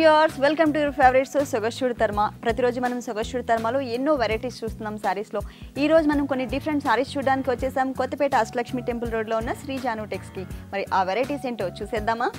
Viewers, welcome to your favourite show సొగస్టుడు తర్మ. ప్రతిరోజు మనం సొగస్టుడు తర్మలో ఎన్నో వెరైటీస్ చూస్తున్నాం సారీస్లో. ఈ రోజు మనం కొన్ని డిఫరెంట్ సారీస్ చూడడానికి వచ్చేసాం కొత్తపేట అష్టలక్ష్మి టెంపుల్ రోడ్లో ఉన్న శ్రీ జాను టెక్స్కి. మరి ఆ వెరైటీస్ ఏంటో చూసేద్దామా?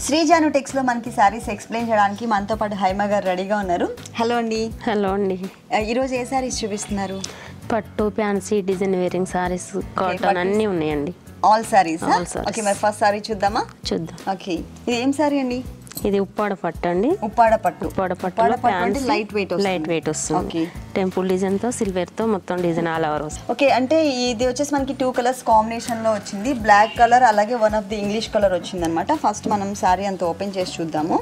శ్రీ జాను టెక్స్లో మనకి సారీస్ ఎక్స్ప్లెయిన్ చేయడానికి మనతో పాటు హైమా గారు రెడీగా ఉన్నారు. హలో అండి. హలో అండి. ఈరోజు ఏ సారీస్ చూపిస్తున్నారు? పట్టు, fancy, design wearing saris, cotton అన్నీ ఉన్నాయండి. ఆల్ సారీస్. ఓకే, మరి ఫస్ట్ సారీ చూద్దామా? చూద్దాం. ఓకే, ఇది ఏం సారీ అండి? ఇది ఉప్పాడ పట్టు అండి. ఉప్పాడ పట్టు. ఉప్పాడ పట్టు లైట్ వెయిట్ వస్తుంది. టెంపుల్ డిజైన్ తో సిల్వర్ తో మొత్తం డిజైన్ ఆల్ ఓవర్ వస్తుంది. ఓకే, అంటే ఇది వచ్చేసి మనకి 2 కలర్స్ కాంబినేషన్ లో వచ్చింది. బ్లాక్ కలర్ అలాగే one of the English colour వచ్చింది అనమాట. ఫస్ట్ మనం సారీ అంతా ఓపెన్ చేసి చూద్దాము.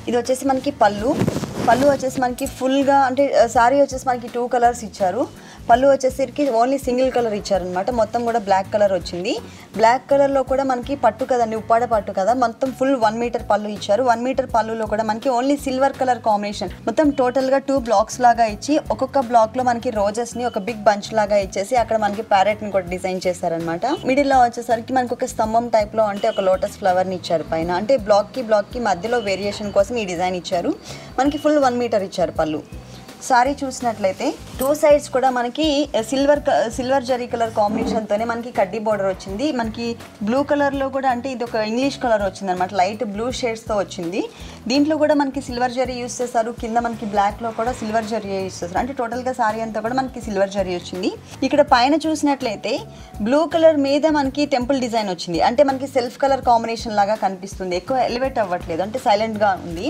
ఇది వచ్చేసి మనకి పళ్ళు వచ్చేసి మనకి ఫుల్ గా, అంటే సారీ వచ్చేసి మనకి 2 కలర్స్ ఇచ్చారు. పళ్ళు వచ్చేసరికి ఓన్లీ సింగిల్ కలర్ ఇచ్చారనమాట. మొత్తం కూడా బ్లాక్ కలర్ వచ్చింది. బ్లాక్ కలర్లో కూడా మనకి పట్టు కదండి, ఉప్పాడ పట్టు కదా, మొత్తం ఫుల్ 1 మీటర్ పళ్ళు ఇచ్చారు. 1 మీటర్ పళ్ళులో కూడా మనకి ఓన్లీ సిల్వర్ కలర్ కాంబినేషన్. మొత్తం టోటల్గా 2 బ్లాక్స్ లాగా ఇచ్చి ఒక్కొక్క బ్లాక్లో మనకి రోజెస్ని ఒక బిగ్ బంచ్ లాగా ఇచ్చేసి అక్కడ మనకి ప్యారెట్ని కూడా డిజైన్ చేశారనమాట. మిడిల్లో వచ్చేసరికి మనకి ఒక స్తంభం టైప్లో, అంటే ఒక లోటస్ ఫ్లవర్ని ఇచ్చారు పైన. అంటే బ్లాక్కి మధ్యలో వేరియేషన్ కోసం ఈ డిజైన్ ఇచ్చారు. మనకి ఫుల్ 1 మీటర్ ఇచ్చారు పళ్ళు. సారీ చూసినట్లయితే 2 సైడ్స్ కూడా మనకి సిల్వర్ జరీ కలర్ కాంబినేషన్తోనే మనకి కడ్డీ బోర్డర్ వచ్చింది. మనకి బ్లూ కలర్లో కూడా, అంటే ఇది ఒక ఇంగ్లీష్ కలర్ వచ్చింది అనమాట. లైట్ బ్లూ షేడ్స్తో వచ్చింది. దీంట్లో కూడా మనకి సిల్వర్ జరీ యూస్ చేస్తారు. కింద మనకి బ్లాక్లో కూడా సిల్వర్ జరీ యూస్ చేస్తారు. అంటే టోటల్గా సారీ అంతా కూడా మనకి సిల్వర్ జరీ వచ్చింది. ఇక్కడ పైన చూసినట్లయితే బ్లూ కలర్ మీద మనకి టెంపుల్ డిజైన్ వచ్చింది. అంటే మనకి సెల్ఫ్ కలర్ కాంబినేషన్ లాగా కనిపిస్తుంది. ఎక్కువ ఎలివేట్ అవ్వట్లేదు, అంటే సైలెంట్గా ఉంది.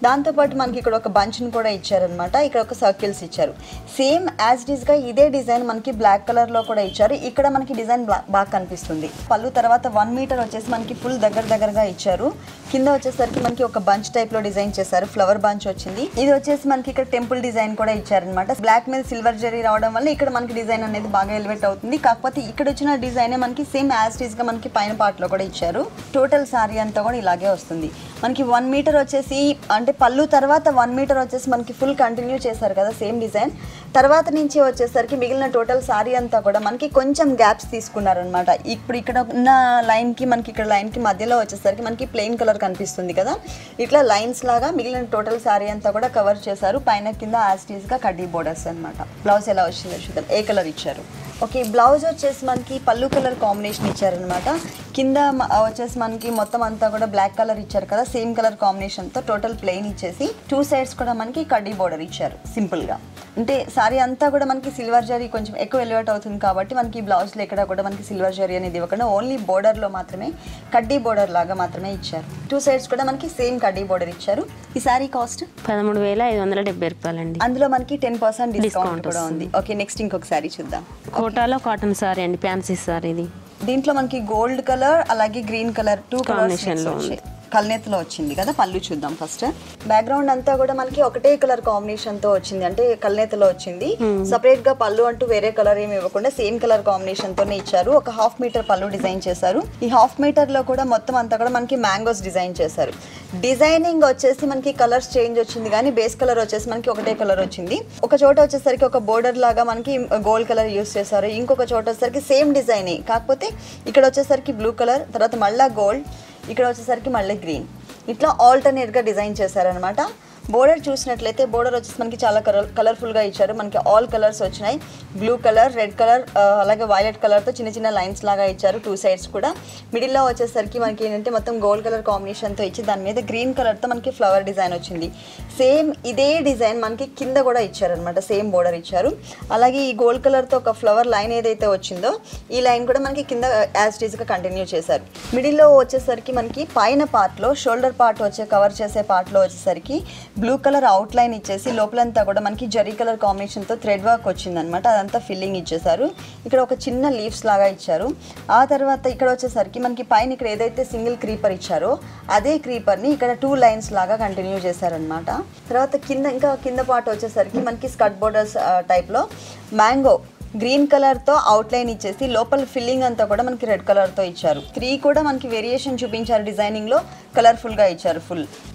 దాంతోపాటు మనకి ఇక్కడ ఒక బంచ్ని కూడా ఇచ్చారనమాట. ఇక్కడ ఒక సర్కిల్స్ ఇచ్చారు. సేమ్ యాజ్ ఇట్ ఈస్గా ఇదే డిజైన్ మనకి బ్లాక్ కలర్లో కూడా ఇచ్చారు. ఇక్కడ మనకి డిజైన్ బాగా కనిపిస్తుంది. పళ్ళు తర్వాత 1 మీటర్ వచ్చేసి మనకి ఫుల్ దగ్గరగా ఇచ్చారు. కింద వచ్చేసరికి మనకి ఒక బంచ్ టైప్లో డిజైన్ చేశారు. ఫ్లవర్ బంచ్ వచ్చింది. ఇది వచ్చేసి మనకి ఇక్కడ టెంపుల్ డిజైన్ కూడా ఇచ్చారనమాట. బ్లాక్ మీద సిల్వర్ జరీ రావడం వల్ల ఇక్కడ మనకి డిజైన్ అనేది బాగా ఎలివేట్ అవుతుంది. కాకపోతే ఇక్కడ వచ్చిన డిజైన్ మనకి సేమ్ యాజ్ ఇట్ ఈస్గా మనకి పైన పార్ట్లో కూడా ఇచ్చారు. టోటల్ సారీ అంతా కూడా ఇలాగే వస్తుంది. మనకి 1 మీటర్ వచ్చేసి, అంటే పళ్ళు తర్వాత 1 మీటర్ వచ్చేసి మనకి ఫుల్ కంటిన్యూ చేశారు కదా సేమ్ డిజైన్. తర్వాత నుంచి వచ్చేసరికి మిగిలిన టోటల్ సారీ అంతా కూడా మనకి కొంచెం గ్యాప్స్ తీసుకున్నారనమాట. ఇప్పుడు ఇక్కడ ఉన్న లైన్కి మనకి ఇక్కడ లైన్కి మధ్యలో వచ్చేసరికి మనకి ప్లెయిన్ కలర్ కనిపిస్తుంది కదా, ఇట్లా లైన్స్ లాగా మిగిలిన టోటల్ సారీ అంతా కూడా కవర్ చేశారు. పైన కింద యాస్టీస్గా కడ్డీ బోర్డర్స్ అనమాట. బ్లౌజ్ ఎలా వచ్చిందో చూద్దాం. ఏ కలర్ ఇచ్చారు? ఓకే, బ్లౌజ్ వచ్చేసి మనకి పళ్ళు కలర్ కాంబినేషన్ ఇచ్చారనమాట. కింద వచ్చేసి మనకి మొత్తం అంతా కూడా బ్లాక్ కలర్ ఇచ్చారు కదా, సేమ్ కలర్ కాంబినేషన్తో టోటల్ ప్లెయిన్ ఇచ్చేసి 2 సైడ్స్ కూడా మనకి కడ్డీ బోర్డర్ ఇచ్చారు సింపుల్గా. అంటే సారీ అంతా కూడా మనకి సిల్వర్ జరీ కొంచెం ఎక్కువ ఎలివేట్ అవుతుంది కాబట్టి మనకి బ్లౌజ్లో ఎక్కడ కూడా మనకి సిల్వర్ జరీ అనేది ఇవ్వకుండా ఓన్లీ బోర్డర్లో మాత్రమే కడ్డీ బోర్డర్ లాగా మాత్రమే ఇచ్చారు. 2 సైడ్స్ కూడా మనకి సేమ్ కడ్డీ బోర్డర్ ఇచ్చారు. ఈ సారీ కాస్ట్ 13,570 రూపాయలండి. అందులో మనకి 10% డిస్కౌంట్ కూడా ఉంది. ఓకే, నెక్స్ట్ ఇంకొక సారీ చూద్దాం. కోటాలో కాటన్ సారీ అండి, ఫ్యాన్సీ సారీ. ఇది దీంట్లో మనకి గోల్డ్ కలర్ అలాగే గ్రీన్ కలర్ 2 కాంబినేషన్ లో ఉంది. కల్నేతలో వచ్చింది కదా. పళ్ళు చూద్దాం ఫస్ట్. బ్యాక్గ్రౌండ్ అంతా కూడా మనకి ఒకటే కలర్ కాంబినేషన్ తో వచ్చింది, అంటే కల్నేతలో వచ్చింది. సపరేట్ గా పళ్ళు అంటూ వేరే కలర్ ఏమి ఇవ్వకుండా సేమ్ కలర్ కాంబినేషన్ తోనే ఇచ్చారు. ఒక 1/2 మీటర్ పళ్ళు డిజైన్ చేశారు. ఈ 1/2 మీటర్ లో కూడా మొత్తం అంతా కూడా మనకి మ్యాంగోస్ డిజైన్ చేశారు. డిజైనింగ్ వచ్చేసి మనకి కలర్స్ చేంజ్ వచ్చింది, కానీ బేస్ కలర్ వచ్చేసి మనకి ఒకటే కలర్ వచ్చింది. ఒక చోట వచ్చేసరికి ఒక బోర్డర్ లాగా మనకి గోల్డ్ కలర్ యూస్ చేశారు. ఇంకొక చోట వచ్చేసరికి సేమ్ డిజైన్, కాకపోతే ఇక్కడ వచ్చేసరికి బ్లూ కలర్, తర్వాత మళ్ళీ గోల్డ్, ఇక్కడ వచ్చేసరికి మళ్ళీ గ్రీన్, ఇట్లా ఆల్టర్నేట్గా డిజైన్ చేశారనమాట. బోర్డర్ చూసినట్లయితే బోర్డర్ వచ్చేసి మనకి చాలా కలర్ఫుల్గా ఇచ్చారు. మనకి ఆల్ కలర్స్ వచ్చినాయి. బ్లూ కలర్, రెడ్ కలర్, అలాగే వైలెట్ కలర్తో చిన్న లైన్స్ లాగా ఇచ్చారు 2 సైడ్స్ కూడా. మిడిల్లో వచ్చేసరికి మనకి ఏంటంటే మొత్తం గోల్డ్ కలర్ కాంబినేషన్తో ఇచ్చి దాని మీద గ్రీన్ కలర్తో మనకి ఫ్లవర్ డిజైన్ వచ్చింది. సేమ్ ఇదే డిజైన్ మనకి కింద కూడా ఇచ్చారనమాట. సేమ్ బోర్డర్ ఇచ్చారు. అలాగే ఈ గోల్డ్ కలర్తో ఒక ఫ్లవర్ లైన్ ఏదైతే వచ్చిందో ఈ లైన్ కూడా మనకి కింద యాజ్ టీజ్గా కంటిన్యూ చేశారు. మిడిల్లో వచ్చేసరికి మనకి పైన పార్ట్లో షోల్డర్ పార్ట్ కవర్ చేసే పార్ట్లో వచ్చేసరికి బ్లూ కలర్ అవుట్ లైన్ ఇచ్చేసి లోపలంతా కూడా మనకి జరీ కలర్ కాంబినేషన్తో థ్రెడ్ వర్క్ వచ్చిందనమాట. అదంతా ఫిల్లింగ్ ఇచ్చేసారు. ఇక్కడ ఒక చిన్న లీవ్స్ లాగా ఇచ్చారు. ఆ తర్వాత ఇక్కడ వచ్చేసరికి మనకి పైన ఇక్కడ ఏదైతే సింగిల్ క్రీపర్ ఇచ్చారో అదే క్రీపర్ని ఇక్కడ 2 లైన్స్ లాగా కంటిన్యూ చేశారనమాట. తర్వాత కింద పార్ట్ వచ్చేసరికి మనకి స్కర్ట్ బోర్డర్స్ టైప్లో మ్యాంగో గ్రీన్ కలర్ తో అవుట్ లైన్ ఇచ్చేసి లోపల ఫిల్లింగ్ అంతా కూడా మనకి రెడ్ కలర్ తో ఇచ్చారు. 3 కూడా మనకి వేరియేషన్ చూపించారు డిజైనింగ్ లో, కలర్ఫుల్ గా ఇచ్చారు.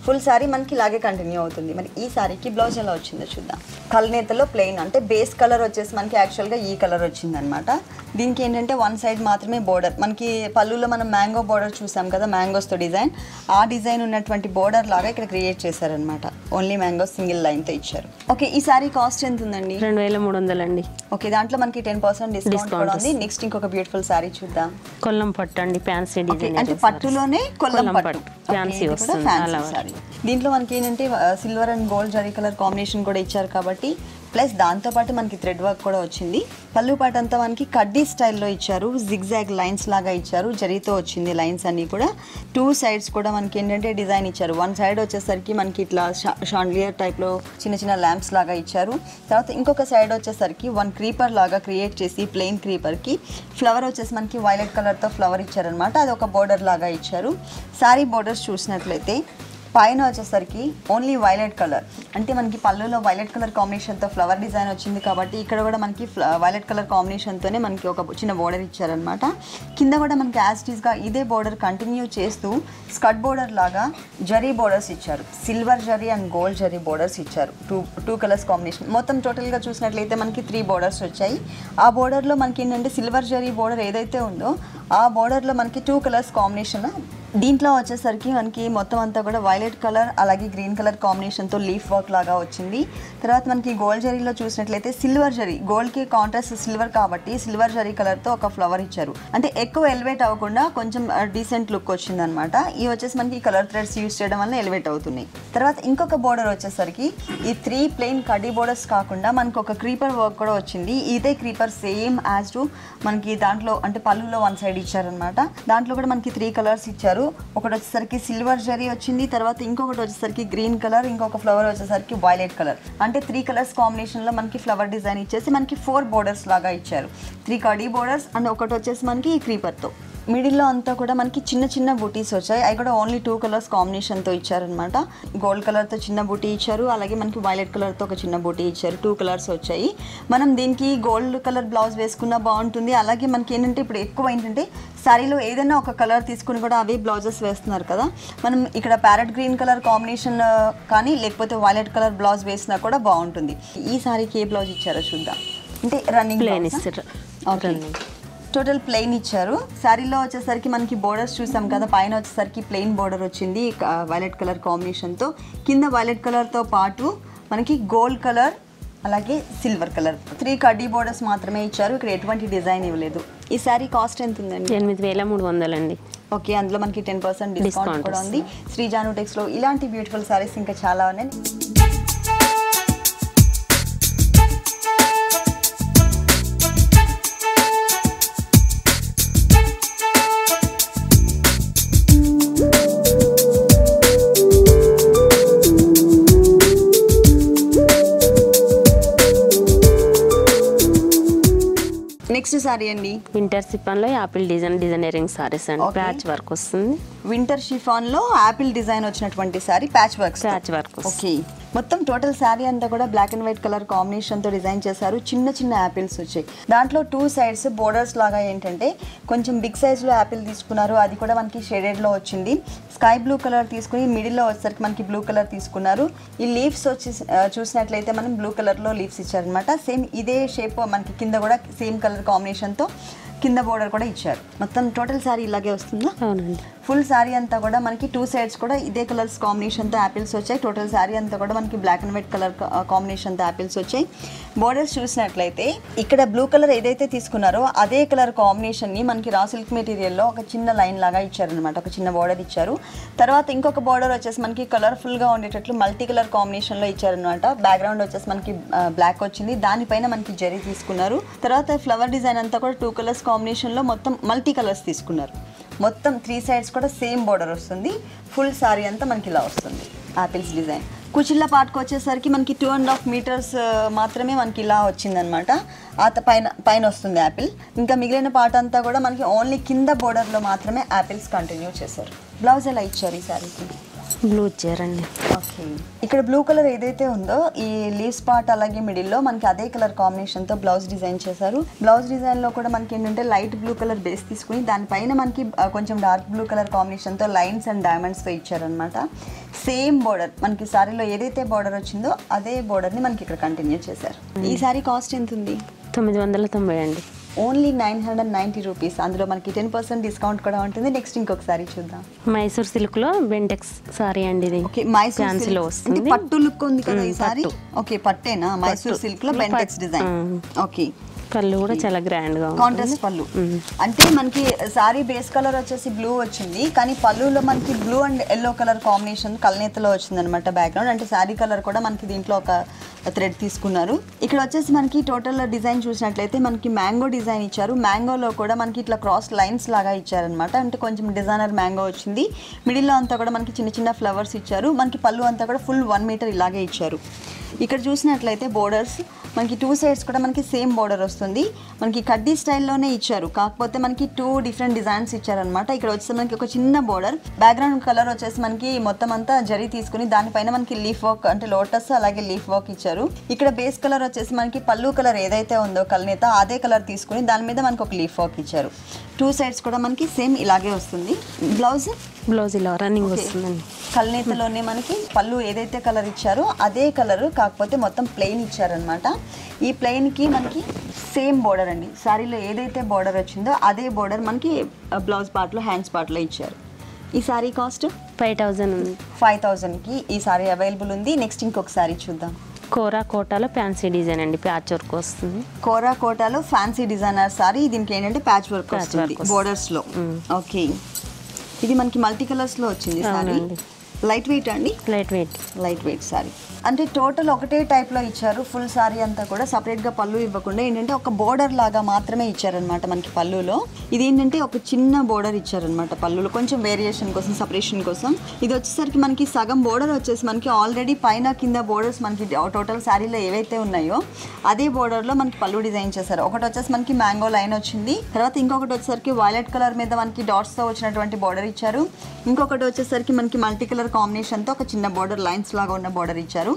ఫుల్ సారీ మనకి ఇలాగే కంటిన్యూ అవుతుంది. మరి ఈ సారీకి బ్లౌజ్ ఎలా వచ్చిందో చూద్దాం. కల్నేతలో ప్లెయిన్ అంటే బేస్ కలర్ వచ్చేసి మనకి యాక్చువల్ గా ఈ కలర్ వచ్చింది అనమాట. దీనికి ఏంటంటే వన్ సైడ్ మాత్రమే బోర్డర్, మనకి పళ్ళులో మనం మ్యాంగో బోర్డర్ చూసాం కదా, మ్యాంగోస్ తో డిజైన్, ఆ డిజైన్ ఉన్నటువంటి బోర్డర్ లాగా ఇక్కడ క్రియేట్ చేశారనమాట. ఓన్లీ మ్యాంగో సింగిల్ లైన్ తో ఇచ్చారు. ఓకే, ఈ సారీ కాస్ట్ ఎంత ఉందండి? 2300 అండి. ఓకే, దాంట్లో మనకి 10% డిస్కౌంట్ కూడా ఉంది. నెక్స్ట్ ఇంకొక బ్యూటిఫుల్ సారీ చూద్దాం. కొల్లం పట్టు అండి, ఫ్యాన్సీ డిజైన్ అంటే పట్టులోనే కొల్లం పట్టు ఫ్యాన్సీ వస్తుంది. దీంట్లో మనకి ఏంటంటే silver and gold zari colour combination కూడా ఇచ్చారు కాబట్టి, ప్లస్ దాంతోపాటు మనకి థ్రెడ్ వర్క్ కూడా వచ్చింది. పళ్ళు పాటు అంతా మనకి కడ్డీ స్టైల్లో ఇచ్చారు, జిగ్జాగ్ లైన్స్ లాగా ఇచ్చారు, జరీతో వచ్చింది లైన్స్ అన్నీ కూడా. 2 సైడ్స్ కూడా మనకి ఏంటంటే డిజైన్ ఇచ్చారు. 1 సైడ్ వచ్చేసరికి మనకి ఇట్లా షాండ్లియర్ టైప్లో చిన్న చిన్న ల్యాంప్స్ లాగా ఇచ్చారు. తర్వాత ఇంకొక సైడ్ వచ్చేసరికి 1 క్రీపర్ లాగా క్రియేట్ చేసి ప్లెయిన్ క్రీపర్కి ఫ్లవర్ వచ్చేసి మనకి వైలెట్ కలర్తో ఫ్లవర్ ఇచ్చారనమాట. అది ఒక బోర్డర్ లాగా ఇచ్చారు. సారీ బోర్డర్స్ చూసినట్లయితే పైన వచ్చేసరికి ఓన్లీ వైలెట్ కలర్, అంటే మనకి పళ్ళులో వైలెట్ కలర్ కాంబినేషన్తో ఫ్లవర్ డిజైన్ వచ్చింది కాబట్టి ఇక్కడ కూడా మనకి వైలెట్ కలర్ కాంబినేషన్తోనే మనకి ఒక చిన్న బోర్డర్ ఇచ్చారనమాట. కింద కూడా మనకి యాస్టీస్గా ఇదే బోర్డర్ కంటిన్యూ చేస్తూ స్కర్ట్ బోర్డర్ లాగా జరీ బోర్డర్స్ ఇచ్చారు. Silver zari and gold zari borders ఇచ్చారు. Two colours combination. మొత్తం టోటల్గా చూసినట్లయితే మనకి 3 బోర్డర్స్ వచ్చాయి. ఆ బోర్డర్లో మనకి ఏంటంటే సిల్వర్ జరీ బోర్డర్ ఏదైతే ఉందో ఆ బోర్డర్లో మనకి 2 కలర్స్ కాంబినేషన్. దీంట్లో వచ్చేసరికి మనకి మొత్తం అంతా కూడా వైలెట్ కలర్ అలాగే గ్రీన్ కలర్ కాంబినేషన్తో లీఫ్ వర్క్ లాగా వచ్చింది. తర్వాత మనకి గోల్డ్ జరీలో చూసినట్లయితే సిల్వర్ జరీ, గోల్డ్కి కాంట్రాస్ట్ సిల్వర్ కాబట్టి సిల్వర్ జరీ కలర్తో ఒక ఫ్లవర్ ఇచ్చారు. అంటే ఎక్కువ ఎలివేట్ అవ్వకుండా కొంచెం డీసెంట్ లుక్ వచ్చింది అనమాట. ఇవి వచ్చేసి మనకి కలర్ థ్రెడ్స్ యూస్ చేయడం వల్ల ఎలివేట్ అవుతున్నాయి. తర్వాత ఇంకొక బోర్డర్ వచ్చేసరికి ఈ 3 ప్లెయిన్ కడ్డీ బోర్డర్స్ కాకుండా మనకు ఒక క్రీపర్ వర్క్ కూడా వచ్చింది. ఇదే క్రీపర్ సేమ్ యాజ్ టు మనకి దాంట్లో అంటే పళ్ళులో 1 సైడ్ ఇచ్చారనమాట. దాంట్లో కూడా మనకి 3 కలర్స్ ఇచ్చారు. ఒకటి వచ్చేసరికి సిల్వర్ జరీ వచ్చింది, తర్వాత ఇంకొకటి వచ్చేసరికి గ్రీన్ కలర్, ఇంకొక ఫ్లవర్ వచ్చేసరికి వైలెట్ కలర్. అంటే 3 కలర్స్ కాంబినేషన్ లో మనకి ఫ్లవర్ డిజైన్ ఇచ్చేసి మనకి 4 బోర్డర్స్ లాగా ఇచ్చారు. 3 కడీ బోర్డర్స్ అండ్ ఒకటి వచ్చేసి మనకి ఈ క్రీపర్తో. మిడిల్లో అంతా కూడా మనకి చిన్న చిన్న బూటీస్ వచ్చాయి. అవి కూడా ఓన్లీ 2 కలర్స్ కాంబినేషన్తో ఇచ్చారనమాట. గోల్డ్ కలర్తో చిన్న బూటీ ఇచ్చారు, అలాగే మనకి వైలెట్ కలర్తో ఒక చిన్న బూటీ ఇచ్చారు. 2 కలర్స్ వచ్చాయి. మనం దీనికి గోల్డ్ కలర్ బ్లౌజ్ వేసుకున్నా బాగుంటుంది. అలాగే మనకి ఏంటంటే ఇప్పుడు ఎక్కువ ఏంటంటే శారీలో ఏదైనా ఒక కలర్ తీసుకుని కూడా అవే బ్లౌజెస్ వేస్తున్నారు కదా, మనం ఇక్కడ ప్యారెట్ గ్రీన్ కలర్ కాంబినేషన్ కానీ లేకపోతే వైలెట్ కలర్ బ్లౌజ్ వేసినా కూడా బాగుంటుంది. ఈ శారీకి ఏ బ్లౌజ్ ఇచ్చారో చూద్దాం. అంటే రన్నింగ్ ప్లెయిన్ ఇస్తారు. టోటల్ ప్లెయిన్ ఇచ్చారు. శారీలో వచ్చేసరికి మనకి బోర్డర్స్ చూసాం కదా, పైన వచ్చేసరికి ప్లెయిన్ బోర్డర్ వచ్చింది వైలెట్ కలర్ కాంబినేషన్తో. కింద వైలెట్ కలర్తో పాటు మనకి గోల్డ్ కలర్ అలాగే సిల్వర్ కలర్ 3 కడ్డీ బోర్డర్స్ మాత్రమే ఇచ్చారు. ఇక్కడ ఎటువంటి డిజైన్ ఇవ్వలేదు. ఈ శారీ కాస్ట్ ఎంత ఉందండి? 8300 అండి. ఓకే, అందులో మనకి 10% డిస్కౌంట్ కూడా ఉంది. శ్రీ జాను టెక్స్లో ఇలాంటి బ్యూటిఫుల్ శారీస్ ఇంకా చాలా ఉన్నాయి. నెక్స్ట్ సారీ అండి వింటర్ షిఫాన్ లో యాపిల్ డిజైనరింగ్ సారీస్ అండి. ప్యాచ్ వర్క్ వస్తుంది. వింటర్ షిఫాన్ లో యాపిల్ డిజైన్ వచ్చినటువంటి సారీ ప్యాచ్ వర్క్. ఓకే, మొత్తం టోటల్ శారీ అంతా కూడా black and white colour combination తో డిజైన్ చేశారు. చిన్న చిన్న యాపిల్స్ వచ్చాయి. దాంట్లో 2 సైడ్స్ బోర్డర్స్ లాగా ఏంటంటే కొంచెం బిగ్ సైజ్ లో యాపిల్ తీసుకున్నారు. అది కూడా మనకి షేడెడ్ లో వచ్చింది. స్కై బ్లూ కలర్ తీసుకుని మిడిల్ లో వచ్చేసరికి మనకి బ్లూ కలర్ తీసుకున్నారు. ఈ లీవ్స్ వచ్చి చూసినట్లయితే మనం బ్లూ కలర్ లో లీవ్స్ ఇచ్చారనమాట. సేమ్ ఇదే షేప్ మనకి కింద కూడా సేమ్ కలర్ కాంబినేషన్ తో కింద బోర్డర్ కూడా ఇచ్చారు. మొత్తం టోటల్ శారీ ఇలాగే వస్తుందా? అవునండి. ఫుల్ శారీ అంతా కూడా మనకి 2 సైడ్స్ కూడా ఇదే కలర్స్ కాంబినేషన్తో యాపిల్స్ వచ్చాయి. టోటల్ శారీ అంతా కూడా మనకి బ్లాక్ అండ్ వైట్ కలర్ కాంబినేషన్తో యాపిల్స్ వచ్చాయి. బోర్డర్స్ చూసినట్లయితే ఇక్కడ బ్లూ కలర్ ఏదైతే తీసుకున్నారో అదే కలర్ కాంబినేషన్ని మనకి రా సిల్క్ మెటీరియల్లో ఒక చిన్న లైన్ లాగా ఇచ్చారనమాట. ఒక చిన్న బోర్డర్ ఇచ్చారు. తర్వాత ఇంకొక బోర్డర్ వచ్చేసి మనకి కలర్ఫుల్గా ఉండేటట్లు మల్టీ కలర్ కాంబినేషన్లో ఇచ్చారనమాట. బ్యాక్గ్రౌండ్ వచ్చేసి మనకి బ్లాక్ వచ్చింది. దానిపైన మనకి జరీ తీసుకున్నారు. తర్వాత ఫ్లవర్ డిజైన్ అంతా కూడా 2 కలర్స్ కాంబినేషన్లో మొత్తం మల్టీ కలర్స్ తీసుకున్నారు. మొత్తం 3 సైడ్స్ కూడా సేమ్ బోర్డర్ వస్తుంది. ఫుల్ సారీ అంతా మనకి ఇలా వస్తుంది యాపిల్స్ డిజైన్. కుచిళ్ళ పాటుకు వచ్చేసరికి మనకి 2.5 మీటర్స్ మాత్రమే మనకి ఇలా వచ్చిందనమాట. పైన వస్తుంది యాపిల్. ఇంకా మిగిలిన పార్ట్ అంతా కూడా మనకి ఓన్లీ కింద బోర్డర్లో మాత్రమే యాపిల్స్ కంటిన్యూ చేశారు. బ్లౌజ్ ఎలా ఇచ్చారు ఈ శారీకి? బ్లూ ఇచ్చారండి. ఓకే, ఇక్కడ బ్లూ కలర్ ఏదైతే ఉందో ఈ లీవ్స్ పార్ట్ అలాగే మిడిల్లో మనకి అదే కలర్ కాంబినేషన్ తో బ్లౌజ్ డిజైన్ చేశారు. బ్లౌజ్ డిజైన్ లో కూడా మనకి ఏంటంటే లైట్ బ్లూ కలర్ బేస్ తీసుకుని దానిపైన మనకి కొంచెం డార్క్ బ్లూ కలర్ కాంబినేషన్ తో లైన్స్ అండ్ డైమండ్స్ తో ఇచ్చారనమాట. సేమ్ బోర్డర్ మనకి సారీలో ఏదైతే బోర్డర్ వచ్చిందో అదే బోర్డర్ ని మనకి ఇక్కడ కంటిన్యూ చేశారు. ఈ సారీ కాస్ట్ ఎంత ఉంది? 990 అండి. Only 990 rupees. అందులో మనకి 10% డిస్కౌంట్ కూడా ఉంటుంది. నెక్స్ట్ ఇంకొకసారి చూద్దాం. మైసూర్ సిల్క్ లో బెంటెక్స్ సారీ అండి ఇది. ఓకే, మైసూర్ ఫ్యాన్సీలో సిల్క్ వస్తుంది. అంటే పట్టు లుక్ ఉంది కదా ఈ సారీ. ఓకే, పట్టేనా? మైసూర్ సిల్క్ లో బెంటెక్స్ డిజైన్. ఓకే, పళ్ళు కూడా చాలా గ్రాండ్ గా కాంట్రాస్ట్ పళ్ళు. అంటే మనకి సారీ బేస్ కలర్ వచ్చేసి బ్లూ వచ్చింది, కానీ పళ్ళులో మనకి blue and yellow colour combination కల్నేతలో వచ్చింది అనమాట బ్యాక్గ్రౌండ్. అంటే సారీ కలర్ కూడా మనకి దీంట్లో ఒక థ్రెడ్ తీసుకున్నారు. ఇక్కడ వచ్చేసి మనకి టోటల్ డిజైన్ చూసినట్లయితే మనకి మ్యాంగో డిజైన్ ఇచ్చారు. మ్యాంగోలో కూడా మనకి ఇట్లా క్రాస్ లైన్స్ లాగా ఇచ్చారనమాట. అంటే కొంచెం డిజైనర్ మ్యాంగో వచ్చింది. మిడిల్లో అంతా కూడా మనకి చిన్న చిన్న ఫ్లవర్స్ ఇచ్చారు. మనకి పళ్ళు అంతా కూడా ఫుల్ 1 మీటర్ ఇలాగే ఇచ్చారు. ఇక్కడ చూసినట్లయితే బోర్డర్స్ మనకి 2 సైడ్స్ కూడా మనకి సేమ్ బోర్డర్ వస్తుంది. మనకి కడ్డీ స్టైల్లోనే ఇచ్చారు, కాకపోతే మనకి 2 డిఫరెంట్ డిజైన్స్ ఇచ్చారనమాట. ఇక్కడ వచ్చేసి మనకి ఒక చిన్న బోర్డర్, బ్యాక్గ్రౌండ్ కలర్ వచ్చేసి మనకి మొత్తం అంతా జరీ తీసుకుని దానిపైన మనకి లీఫ్ వర్క్ అంటే లోటస్ అలాగే లీఫ్ వర్క్ ఇచ్చారు. ఇక్కడ బేస్ కలర్ వచ్చేసి మనకి పళ్ళు కలర్ ఏదైతే ఉందో కల్నేత అదే కలర్ తీసుకుని దాని మీద మనకి ఒక లీఫ్ వర్క్ ఇచ్చారు. 2 సైడ్స్ కూడా మనకి సేమ్ ఇలాగే వస్తుంది. బ్లౌజ్ ఇలా రన్నింగ్ వస్తుందండి. కల్నేతలోనే మనకి పళ్ళు ఏదైతే కలర్ ఇచ్చారో అదే కలర్, కాకపోతే మొత్తం ప్లెయిన్ ఇచ్చారనమాట. ఈ ప్లెయిన్కి మనకి సేమ్ బోర్డర్ అండి. సారీలో ఏదైతే బోర్డర్ వచ్చిందో అదే బోర్డర్ మనకి బ్లౌజ్ పార్ట్లో హ్యాండ్స్ పార్ట్లో ఇచ్చారు. ఈ సారీ కాస్ట్ 5000 ఉంది. 5000కి ఈ సారీ అవైలబుల్ ఉంది. నెక్స్ట్ ఇంకొక సారీ చూద్దాం. కోటాలో ఫ్యాన్సీ డిజైన్ అండి, ప్యాచ్ వర్క్ వస్తుంది. కోటాలో ఫ్యాన్సీ డిజైనర్ సారీ. దీనికి ఏంటంటే ప్యాచ్ వర్క్ వస్తుంది బోర్డర్స్ లో. ఓకే, ఇది మనకి మల్టీ కలర్స్ లో వచ్చింది సారీ. లైట్ వెయిట్ అండి? Light weight sorry. అంటే టోటల్ ఒకటే టైప్లో ఇచ్చారు. ఫుల్ సారీ అంతా కూడా సపరేట్గా పళ్ళు ఇవ్వకుండా ఏంటంటే ఒక బోర్డర్ లాగా మాత్రమే ఇచ్చారనమాట మనకి పళ్ళులో. ఇది ఏంటంటే ఒక చిన్న బోర్డర్ ఇచ్చారనమాట పళ్ళులో, కొంచెం వేరియేషన్ కోసం, సపరేషన్ కోసం. ఇది వచ్చేసరికి మనకి సగం బోర్డర్ వచ్చేసి మనకి ఆల్రెడీ పైన కింద బోర్డర్స్ మనకి టోటల్ శారీలో ఏవైతే ఉన్నాయో అదే బోర్డర్లో మనకి పళ్ళు డిజైన్ చేశారు. ఒకటి వచ్చేసి మనకి మ్యాంగో లైన్ వచ్చింది, తర్వాత ఇంకొకటి వచ్చేసరికి వైలెట్ కలర్ మీద మనకి డాట్స్తో వచ్చినటువంటి బోర్డర్ ఇచ్చారు. ఇంకొకటి వచ్చేసరికి మనకి మల్టీ కలర్ కాంబినేషన్తో ఒక చిన్న బోర్డర్ లైన్స్ లాగా ఉన్న బోర్డర్ ఇచ్చారు.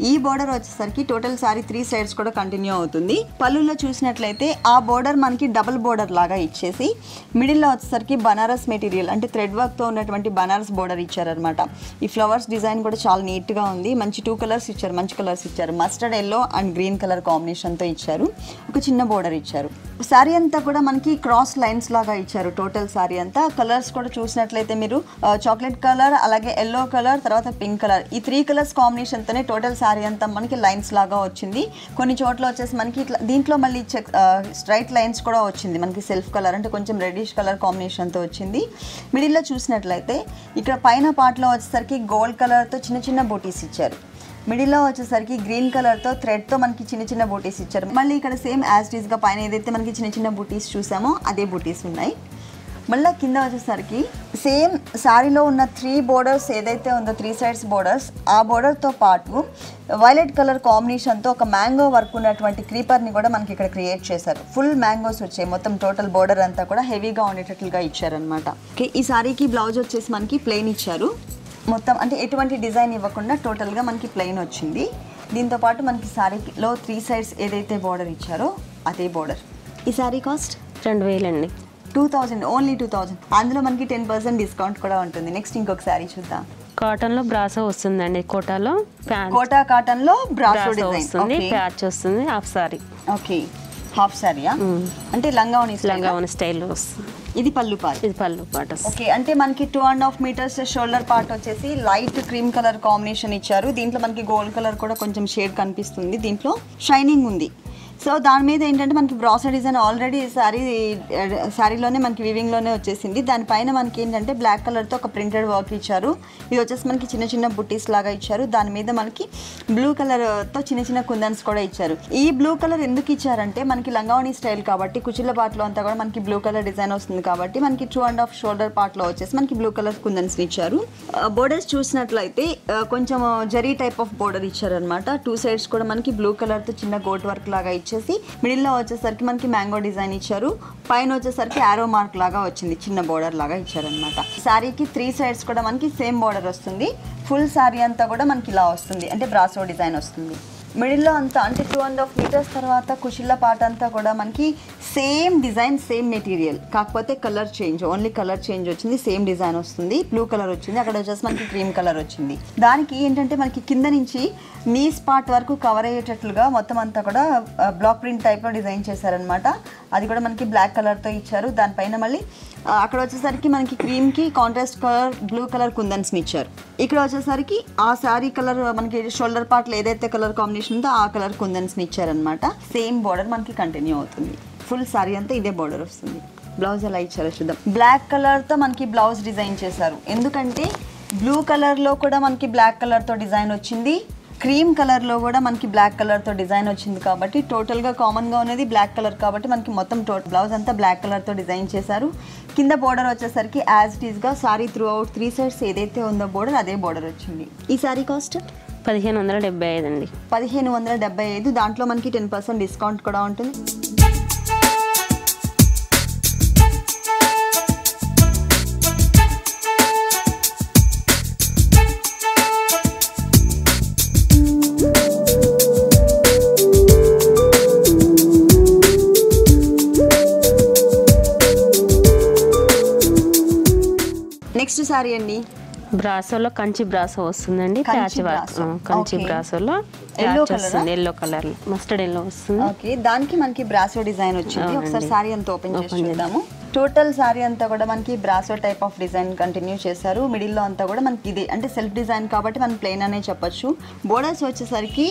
ఈ బోర్డర్ వచ్చేసరికి టోటల్ సారీ 3 సైడ్స్ కూడా కంటిన్యూ అవుతుంది. పళ్ళులో చూసినట్లయితే ఆ బోర్డర్ మనకి డబుల్ బోర్డర్ లాగా ఇచ్చేసి మిడిల్లో వచ్చేసరికి బనారస్ మెటీరియల్ అంటే థ్రెడ్ వర్క్ తో ఉన్నటువంటి బనారస్ బోర్డర్ ఇచ్చారనమాట. ఈ ఫ్లవర్స్ డిజైన్ కూడా చాలా నీట్ గా ఉంది. మంచి 2 కలర్స్ ఇచ్చారు, మంచి కలర్స్ ఇచ్చారు. Mustard yellow and green colour combination తో ఇచ్చారు. ఒక చిన్న బోర్డర్ ఇచ్చారు. సారీ అంతా కూడా మనకి క్రాస్ లైన్స్ లాగా ఇచ్చారు. టోటల్ సారీ అంతా కలర్స్ కూడా చూసినట్లయితే మీరు చాక్లెట్ కలర్ అలాగే ఎల్లో కలర్ తర్వాత పింక్ కలర్, ఈ 3 కలర్స్ కాంబినేషన్ తోనే టోటల్ సారీ అంతా మనకి లైన్స్ లాగా వచ్చింది. కొన్ని చోట్ల వచ్చేసి మనకి ఇట్లా దీంట్లో మళ్ళీ స్ట్రైట్ లైన్స్ కూడా వచ్చింది మనకి. సెల్ఫ్ కలర్ అంటే కొంచెం రెడ్డిష్ కలర్ కాంబినేషన్తో వచ్చింది. మిడిల్లో చూసినట్లయితే ఇక్కడ పైన పార్ట్లో వచ్చేసరికి గోల్డ్ కలర్తో చిన్న చిన్న బూటీస్ ఇచ్చారు. మిడిల్లో వచ్చేసరికి గ్రీన్ కలర్తో థ్రెడ్తో మనకి చిన్న చిన్న బూటీస్ ఇచ్చారు. మళ్ళీ ఇక్కడ సేమ్ యాజ్ ఇట్ ఈస్గా పైన ఏదైతే మనకి చిన్న చిన్న బూటీస్ చూసామో అదే బూటీస్ ఉన్నాయి. మళ్ళీ కింద వచ్చేసరికి సేమ్ శారీలో ఉన్న 3 బోర్డర్స్ ఏదైతే ఉందో 3 సైడ్స్ బోర్డర్స్, ఆ బోర్డర్తో పాటు వైలెట్ కలర్ కాంబినేషన్తో ఒక మ్యాంగో వర్క్ ఉన్నటువంటి క్రీపర్ని కూడా మనకి ఇక్కడ క్రియేట్ చేశారు. ఫుల్ మ్యాంగోస్ వచ్చాయి. మొత్తం టోటల్ బోర్డర్ అంతా కూడా హెవీగా ఉండేటట్లుగా ఇచ్చారనమాట. ఓకే, ఈ శారీకి బ్లౌజ్ వచ్చేసి మనకి ప్లెయిన్ ఇచ్చారు. మొత్తం అంటే ఎటువంటి డిజైన్ ఇవ్వకుండా టోటల్గా మనకి ప్లెయిన్ వచ్చింది. దీంతో పాటు మనకి శారీలో 3 సైడ్స్ ఏదైతే బోర్డర్ ఇచ్చారో అదే బోర్డర్. ఈ శారీ కాస్ట్ 2000 అండి. 2000, ఓన్లీ 2000. అందులో మనకి 10% డిస్కౌంట్ కూడా ఉంటుంది. నెక్స్ట్ ఇంకొక శారీ చూద్దాం. కాటన్ లో బ్రాసో వస్తుందండి. కోటా కాటన్ లో బ్రాసో డిజైన్ వస్తుంది, ప్యాచ్ వస్తుంది. హాఫ్ సారీ. ఓకే, హాఫ్ సారీయా? అంటే లంగావని స్టైల్ వస్తుంది. ఇది పళ్ళు పార్ట్. ఇది పళ్ళు పార్ట్. ఓకే, అంటే మనకి 2.5 మీటర్స్ షోల్డర్ పార్ట్ వచ్చేసి లైట్ క్రీమ్ కలర్ కాంబినేషన్ ఇచ్చారు. దీంట్లో మనకి గోల్డ్ కలర్ కూడా కొంచెం షేడ్ కనిపిస్తుంది. దీంట్లో షైనింగ్ ఉంది. సో దాని మీద ఏంటంటే మనకి బ్రాసో డిజైన్ ఆల్రెడీ శారీలోనే మనకి వివింగ్లోనే వచ్చేసింది. దానిపైన మనకి ఏంటంటే బ్లాక్ కలర్తో ఒక ప్రింటెడ్ వర్క్ ఇచ్చారు. ఇది వచ్చేసి మనకి చిన్న చిన్న బుట్టీస్ లాగా ఇచ్చారు. దాని మీద మనకి బ్లూ కలర్తో చిన్న చిన్న కుందన్స్ కూడా ఇచ్చారు. ఈ బ్లూ కలర్ ఎందుకు ఇచ్చారంటే మనకి లంగావణి స్టైల్ కాబట్టి కుచిళ్ళ పార్ట్లో అంతా కూడా మనకి బ్లూ కలర్ డిజైన్ వస్తుంది కాబట్టి మనకి 2.5 షోల్డర్ పార్ట్లో వచ్చేసి మనకి బ్లూ కలర్ కుందన్స్ ఇచ్చారు. బోర్డర్స్ చూసినట్లయితే కొంచెం జరీ టైప్ ఆఫ్ బోర్డర్ ఇచ్చారు అనమాట. 2 సైడ్స్ కూడా మనకి బ్లూ కలర్తో చిన్న గోట్ వర్క్ లాగా ఇచ్చారు. ఇచ్చేసి మిడిల్లో వచ్చేసరికి మనకి మ్యాంగో డిజైన్ ఇచ్చారు. పైన వచ్చేసరికి ఆరో మార్క్ లాగా వచ్చింది, చిన్న బోర్డర్ లాగా ఇచ్చారనమాట. శారీకి 3 సైడ్స్ కూడా మనకి సేమ్ బోర్డర్ వస్తుంది. ఫుల్ శారీ అంతా కూడా మనకి ఇలా వస్తుంది, అంటే బ్రాసో డిజైన్ వస్తుంది. మిడిల్లో అంతా అంటే 2.5 మీటర్స్ తర్వాత కుషిల్ల పార్ట్ అంతా కూడా మనకి సేమ్ డిజైన్, సేమ్ మెటీరియల్, కాకపోతే colour change, only colour change వచ్చింది. సేమ్ డిజైన్ వస్తుంది, బ్లూ కలర్ వచ్చింది, అక్కడ వచ్చేసి మనకి క్రీమ్ కలర్ వచ్చింది. దానికి ఏంటంటే మనకి కింద నుంచి నీస్ పార్ట్ వరకు కవర్ అయ్యేటట్లుగా మొత్తం అంతా కూడా బ్లాక్ ప్రింట్ టైప్లో డిజైన్ చేశారనమాట. అది కూడా మనకి బ్లాక్ కలర్తో ఇచ్చారు. దానిపైన మళ్ళీ అక్కడ వచ్చేసరికి మనకి క్రీమ్కి కాంట్రాస్ట్ కలర్ బ్లూ కలర్ కుందన్స్ని ఇచ్చారు. ఇక్కడ వచ్చేసరికి ఆ శారీ కలర్ మనకి షోల్డర్ పార్ట్లో ఏదైతే కలర్ కాంబినేషన్ ఉందో ఆ కలర్ కుందన్స్ని ఇచ్చారనమాట. సేమ్ బార్డర్ మనకి కంటిన్యూ అవుతుంది. ఫుల్ శారీ అంతా ఇదే బార్డర్ వస్తుంది. బ్లౌజ్ ఎలా ఇచ్చారో చూద్దాం. బ్లాక్ కలర్తో మనకి బ్లౌజ్ డిజైన్ చేశారు. ఎందుకంటే బ్లూ కలర్లో కూడా మనకి బ్లాక్ కలర్తో డిజైన్ వచ్చింది, క్రీమ్ కలర్లో కూడా మనకి బ్లాక్ కలర్తో డిజైన్ వచ్చింది. కాబట్టి టోటల్గా కామన్గా ఉన్నది బ్లాక్ కలర్ కాబట్టి మనకి మొత్తం బ్లౌజ్ అంతా బ్లాక్ కలర్తో డిజైన్ చేశారు. కింద బోర్డర్ వచ్చేసరికి యాజ్ ఇట్ ఈస్గా సారీ త్రూ అవుట్ 3 సైడ్స్ ఏదైతే ఉందో బోర్డర్ అదే బోర్డర్ వచ్చింది. ఈ సారీ కాస్ట్ 1575 అండి. 1575. దాంట్లో మనకి 10% డిస్కౌంట్ కూడా ఉంటుంది. నెక్స్ట్ సారీ అండి బ్రాసోలో కంచి బ్రాసో వస్తుందండి, ప్యాచ్ వర్క్. కంచి బ్రాసోలో ఎల్లో కలర్, మస్టర్డ్ ఎల్లో వస్తుంది. ఓకే, దానికి మనకి బ్రాసో డిజైన్ వచ్చింది. ఒకసారి సారీ అంతా ఓపెన్ చేసి చూద్దాము. టోటల్ సారీ అంతా కూడా మనకి brasso type of design continue చేశారు. మిడిల్లో అంతా కూడా మనకి ఇదే, అంటే సెల్ఫ్ డిజైన్ కాబట్టి మనం ప్లెయిన్ అనే చెప్పొచ్చు. బోర్డర్స్ వచ్చేసరికి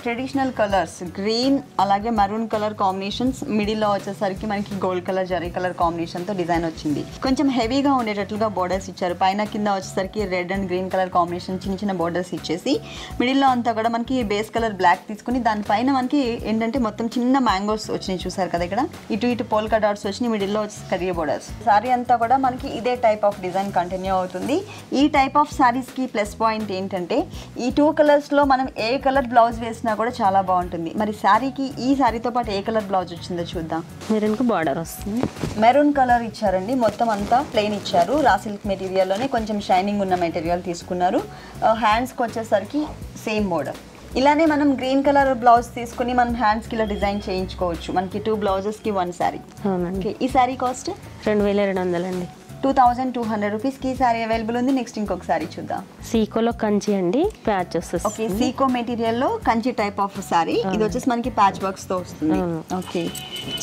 ట్రెడిషనల్ కలర్స్, గ్రీన్ అలాగే మరూన్ కలర్ కాంబినేషన్స్. మిడిల్లో వచ్చేసరికి మనకి గోల్డ్ కలర్ జరీ కలర్ కాంబినేషన్తో డిజైన్ వచ్చింది. కొంచెం హెవీగా ఉండేటట్లుగా బోర్డర్స్ ఇచ్చారు. పైన కింద వచ్చేసరికి red and green colour combination చిన్న చిన్న బోర్డర్స్ ఇచ్చేసి మిడిల్లో అంతా కూడా మనకి బేస్ కలర్ బ్లాక్ తీసుకుని దానిపైన మనకి ఏంటంటే మొత్తం చిన్న మ్యాంగోస్ వచ్చినాయి, చూసారు కదా. ఇక్కడ ఇటు పోల్కా డాట్స్ వచ్చినాయి, మిడిల్లో వచ్చి బోర్డర్స్. సారీ అంతా కూడా మనకి ఇదే టైప్ ఆఫ్ డిజైన్ కంటిన్యూ అవుతుంది. ఈ టైప్ ఆఫ్ సారీస్ కి ప్లస్ పాయింట్ ఏంటంటే ఈ 2 కలర్స్ లో మనం ఏ కలర్ బ్లౌజ్ వేసినా కూడా చాలా బాగుంటుంది. మరి సారీకి ఈ సారీతో పాటు ఏ కలర్ బ్లౌజ్ వచ్చిందో చూద్దాం. మెరూన్ కు బార్డర్ వస్తుంది, మెరూన్ కలర్ ఇచ్చారండి. మొత్తం అంతా ప్లెయిన్ ఇచ్చారు. రా సిల్క్ మెటీరియల్ లోనే కొంచెం షైనింగ్ ఉన్న మెటీరియల్ తీసుకున్నారు. హ్యాండ్స్ కి వచ్చేసరికి సేమ్ బోర్డర్. ఇలానే మనం గ్రీన్ కలర్ బ్లౌజ్ తీసుకుని మనం హ్యాండ్స్కి ఇలా డిజైన్ చేయించుకోవచ్చు. మనకి 2 బ్లౌజెస్కి 1 శారీ. అవునండి. ఈ శారీ కాస్ట్ 2200 అండి. 2200 రూపీస్కి ఈ సారీ అవైలబుల్ ఉంది. నెక్స్ట్ ఇంకొక సారీ చూద్దాం. సీకోలో కంచి అండి, ప్యాచ్ వస్తుంది. ఓకే, సీకో మెటీరియల్లో కంచి టైప్ ఆఫ్ సారీ. ఇది వచ్చేసి మనకి ప్యాచ్ వర్క్స్ తో వస్తుంది. ఓకే,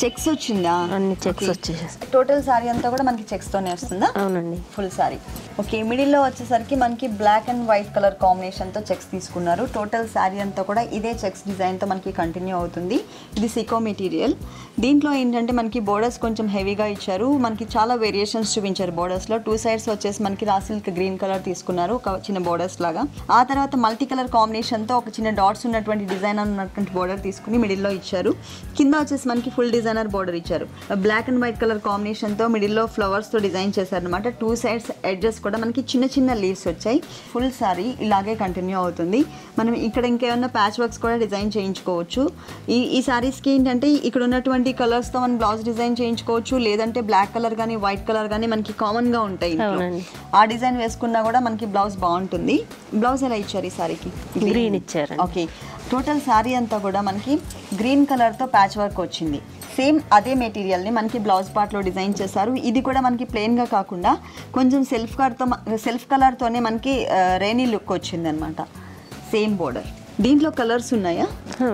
చెక్స్ వచ్చిందా? అన్ని చెక్స్ వచ్చేసి టోటల్ సారీ అంతా కూడా మనకి చెక్స్ తోనే వస్తుందా? అవునండి, ఫుల్ సారీ. ఓకే, మిడిల్లో వచ్చేసరికి మనకి black and white colour combination తో చెక్స్ తీసుకున్నారు. టోటల్ సారీ అంతా కూడా ఇదే చెక్స్ డిజైన్ తో మనకి కంటిన్యూ అవుతుంది. ఇది సీకో మెటీరియల్. దీంట్లో ఏంటంటే మనకి బోర్డర్స్ కొంచెం హెవీగా ఇచ్చారు. మనకి చాలా వేరియేషన్స్ చూపించారు. బోర్డర్స్ లో 2 సైడ్స్ వచ్చేసి మనకి రా సిల్క్ గ్రీన్ కలర్ తీసుకున్నారు, ఒక చిన్న బోర్డర్స్ లాగా. ఆ తర్వాత మల్టీ కలర్ కాంబినేషన్ తో ఒక చిన్న డాట్స్ ఉన్నటువంటి డిజైన్ ఉన్నటువంటి బోర్డర్ తీసుకుని మిడిల్లో ఇచ్చారు. కింద వచ్చేసి మనకి ఫుల్ డిజైనర్ బోర్డర్ ఇచ్చారు. Black and white colour combination తో మిడిల్లో ఫ్లవర్స్ తో డిజైన్ చేశారు అనమాట. 2 సైడ్స్ ఎడ్జెస్ కూడా మనకి చిన్న చిన్న లీవ్స్ వచ్చాయి. ఫుల్ సారీ ఇలాగే కంటిన్యూ అవుతుంది. మనం ఇక్కడ ఇంకేమన్నా ప్యాచ్ వర్క్స్ కూడా డిజైన్ చేయించుకోవచ్చు. ఈ సారీస్కి ఏంటంటే ఇక్కడ ఉన్నటువంటి కలర్స్ తో మనం బ్లౌజ్ డిజైన్ చేయించుకోవచ్చు. లేదంటే బ్లాక్ కలర్ కానీ వైట్ కలర్ కానీ మనకి కామన్ గా ఉంటాయి. ఆ డిజైన్ వేసుకున్నా కూడా మనకి బ్లౌజ్ బాగుంటుంది. బ్లౌజ్ ఎలా ఇచ్చారు ఈ సారీకి? గ్రీన్ ఇచ్చారు. ఓకే, టోటల్ సారీ అంతా కూడా మనకి గ్రీన్ కలర్ తో ప్యాచ్ వర్క్ వచ్చింది. సేమ్ అదే మెటీరియల్ ని మనకి బ్లౌజ్ పార్ట్ లో డిజైన్ చేశారు. ఇది కూడా మనకి ప్లెయిన్ గా కాకుండా కొంచెం సెల్ఫ్ కలర్ తోనే మనకి రైనీ లుక్ వచ్చింది అనమాట. Same border. దీంట్లో కలర్స్ ఉన్నాయా?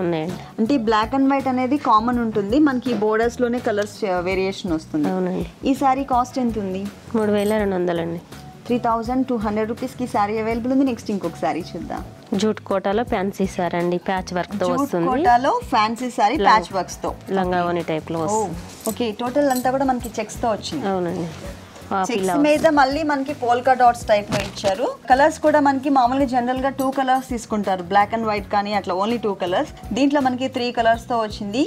ఉన్నాయండి. అంటే బ్లాక్ అండ్ వైట్ అనేది కామన్ ఉంటుంది, మనకి బోర్డర్స్ లోనే కలర్స్ వేరియేషన్ వస్తుంది. అవునండి. ఈ సారీ కాస్ట్ ఎంత ఉంది? 3200 అండి. 3200 రూపీస్కి సారీ అవైలబుల్ ఉంది. నెక్స్ట్ ఇంకొక సారీ చూద్దాం. జూట్ కోటాలో ఫ్యాన్సీ సారీ అండి, ప్యాచ్ వర్క్ తో వస్తుంది. కోటాలో ఫ్యాన్సీ సారీ ప్యాచ్ వర్క్స్ తో లంగావోని టైప్ లో వస్తుంది. ఓకే, టోటల్ అంతా కూడా మనకి చెక్స్ తో వచ్చింది. అవునండి. చెక్స్ మీద మళ్ళీ మనకి పోల్కా డాట్స్ టైప్ లో ఇచ్చారు. కలర్స్ కూడా మనకి మామూలుగా జనరల్ గా 2 కలర్స్ తీసుకుంటారు, బ్లాక్ అండ్ వైట్ కానీ అట్లా ఓన్లీ 2 కలర్స్. దీంట్లో మనకి 3 కలర్స్ తో వచ్చింది.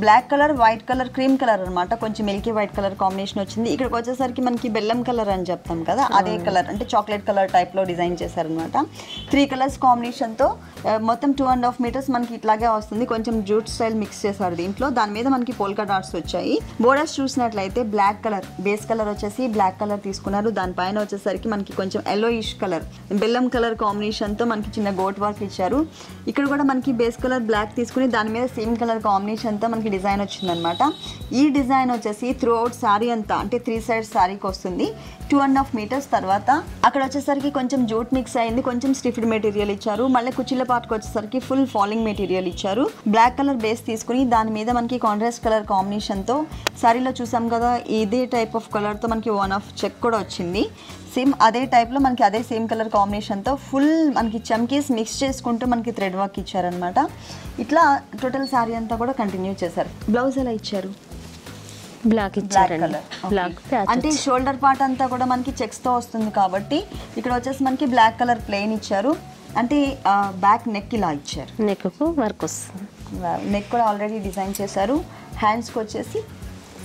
Black colour, white colour, cream colour అనమాట, కొంచెం మిల్కీ వైట్ కలర్ కాంబినేషన్ వచ్చింది. ఇక్కడికి వచ్చేసరికి మనకి బెల్లం కలర్ అని చెప్తాం కదా, అదే కలర్ అంటే చాక్లెట్ కలర్ టైప్లో డిజైన్ చేశారనమాట. 3 కలర్స్ కాంబినేషన్తో మొత్తం 2.5 మీటర్స్ మనకి ఇట్లాగే వస్తుంది. కొంచెం జూట్ స్టైల్ మిక్స్ చేశారు దీంట్లో. దాని మీద మనకి పోల్కా డాట్స్ వచ్చాయి. బోర్డర్స్ చూసినట్లయితే బ్లాక్ కలర్, బేస్ కలర్ వచ్చేసి బ్లాక్ కలర్ తీసుకున్నారు. దానిపైన వచ్చేసరికి మనకి కొంచెం ఎల్లోయిష్ కలర్, బెల్లం కలర్ కాంబినేషన్తో మనకి చిన్న గోట్ వర్క్ ఇచ్చారు. ఇక్కడ కూడా మనకి బేస్ కలర్ బ్లాక్ తీసుకుని దాని మీద సేమ్ కలర్ కాంబినేషన్తో మనకి డిజైన్ వచ్చిందనమాట. ఈ డిజైన్ వచ్చేసి త్రూ అవుట్ శారీ అంతా అంటే 3 సైడ్స్ శారీకి వస్తుంది. 2.5 మీటర్స్. తర్వాత అక్కడ వచ్చేసరికి కొంచెం జూట్ మిక్స్ అయింది, కొంచెం స్టిఫ్డ్ మెటీరియల్ ఇచ్చారు. మళ్ళీ కుచ్చిళ్ళ పాటుకు వచ్చేసరికి ఫుల్ ఫాలింగ్ మెటీరియల్ ఇచ్చారు. బ్లాక్ కలర్ బేస్ తీసుకుని దాని మీద మనకి కాంట్రాస్ట్ కలర్ కాంబినేషన్తో శారీలో చూసాం కదా, ఇదే టైప్ ఆఫ్ కలర్తో మనకి 1 చెక్ కూడా వచ్చింది. సేమ్ అదే టైప్లో మనకి అదే సేమ్ కలర్ కాంబినేషన్తో ఫుల్ మనకి చమ్కీస్ మిక్స్ చేసుకుంటూ మనకి థ్రెడ్ వర్క్ ఇచ్చారనమాట. ఇట్లా టోటల్ శారీ అంతా కూడా కంటిన్యూ చేశారు. బ్లౌజ్ ఎలా ఇచ్చారు? బ్లాక్ ఇచ్చారండి. బ్లాక్ అంటే షోల్డర్ పార్ట్ అంతా కూడా మనకి చెక్స్తో వస్తుంది కాబట్టి ఇక్కడ వచ్చేసి మనకి బ్లాక్ కలర్ ప్లెయిన్ ఇచ్చారు. అంటే బ్యాక్ నెక్ ఇలా ఇచ్చారు, నెక్కు వర్క్ వస్తుంది. నెక్ కూడా ఆల్రెడీ డిజైన్ చేశారు. హ్యాండ్స్కి వచ్చేసి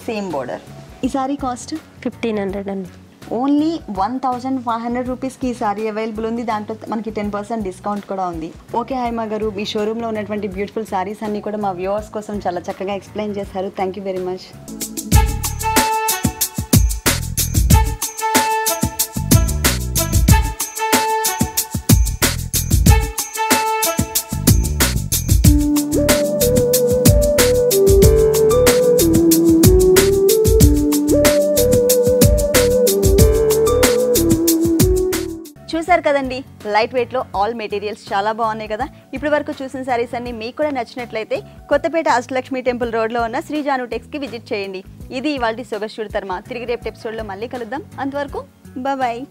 సేమ్ బోర్డర్. ఈ సారీ కాస్ట్ 1500 అండి. ఓన్లీ 1500 రూపీస్కి ఈ సారీ అవైలబుల్ ఉంది. దాంట్లో మనకి 10% డిస్కౌంట్ కూడా ఉంది. ఓకే హైమా గారు, మీ షోరూంలో ఉన్నటువంటి బ్యూటిఫుల్ సారీస్ అన్నీ కూడా మా వ్యూవర్స్ కోసం చాలా చక్కగా ఎక్స్ప్లెయిన్ చేశారు. Thank you very much. చూసారు కదండి, లైట్ వెయిట్లో ఆల్ మెటీరియల్స్ చాలా బాగున్నాయి కదా. ఇప్పటి వరకు చూసిన శారీస్ అన్ని మీకు కూడా నచ్చినట్లయితే కొత్తపేట అష్టలక్ష్మి టెంపుల్ రోడ్లో ఉన్న శ్రీ జాను టెక్స్కి విజిట్ చేయండి. ఇది ఇవాల్టి సొగస్యూర్ తర్మ. తిరిగి రేపు ఎపిసోడ్లో మళ్ళీ కలుద్దాం. అంతవరకు బాయ్.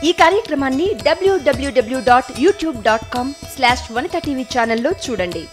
ఈ కార్యక్రమాన్ని www.youtube.com/vanitaTV ఛానల్లో చూడండి.